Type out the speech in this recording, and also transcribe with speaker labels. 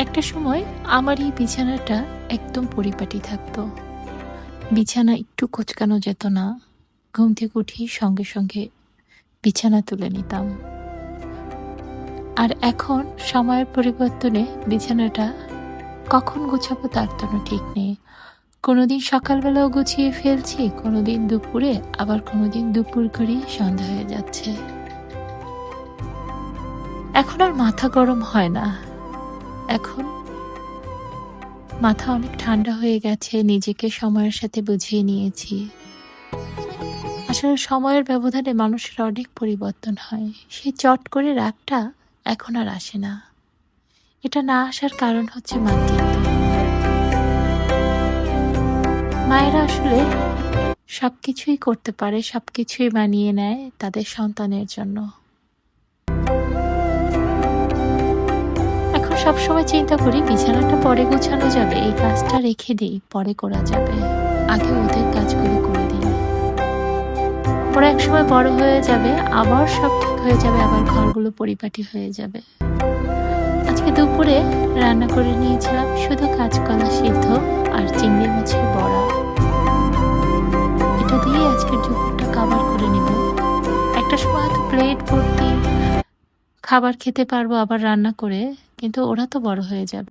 Speaker 1: একটা সময় আমার এই বিছানাটা একদম পরিপাটি থাকতো। বিছানা একটু কোঁচকানো যেত না। ঘুম থেকে উঠেই সঙ্গে সঙ্গে বিছানা তুলে নিতাম। আর এখন সময়ের পরিবর্তনে বিছানাটা কখন গুছাবো তার কোনো ঠিক নেই। কোনোদিন সকালবেলাও গুছিয়ে ফেলছি, কোনোদিন দুপুরে, আবার কোনোদিন দুপুর গড়িয়ে সন্ধ্যা হয়ে যাচ্ছে। এখন আর মাথা গরম হয় না। এখন মাথা অনেক ঠান্ডা হয়ে গেছে, নিজেকে সময়ের সাথে বুঝিয়ে নিয়েছি। আসলে সময়ের ব্যবধানে মানুষের অনেক পরিবর্তন হয়। সেই চট করে রাগটা এখন আর আসে না। এটা না আসার কারণ হচ্ছে মাতৃত্ব। মায়েরা আসলে সবকিছুই করতে পারে, সবকিছুই মানিয়ে নেয় তাদের সন্তানের জন্য। এখন সবসময় চিন্তা করি বিছানাটা পরে গোছানো যাবে, এই কাজটা রেখে দিই, পরে করা যাবে। আগে ওদের কাজগুলো করে দিই। ওরা একসময় বড় হয়ে যাবে, আবার সব ঠিক হয়ে যাবে, আবার ঘরগুলো পরিপাটি হয়ে যাবে। আজকে দুপুরে রান্না করে নিয়েছিলাম শুধু কাঁচকলা সিদ্ধ আর চিংড়ি মাছের বড়া। এটা দিয়ে আজকের দুপুরটা কাভার করে নিব। একটা সময় হয়তো প্লেট ভর্তি খাবার খেতে পারবো আবার রান্না করে, কিন্তু ওরা তো বড় হয়ে যাবে।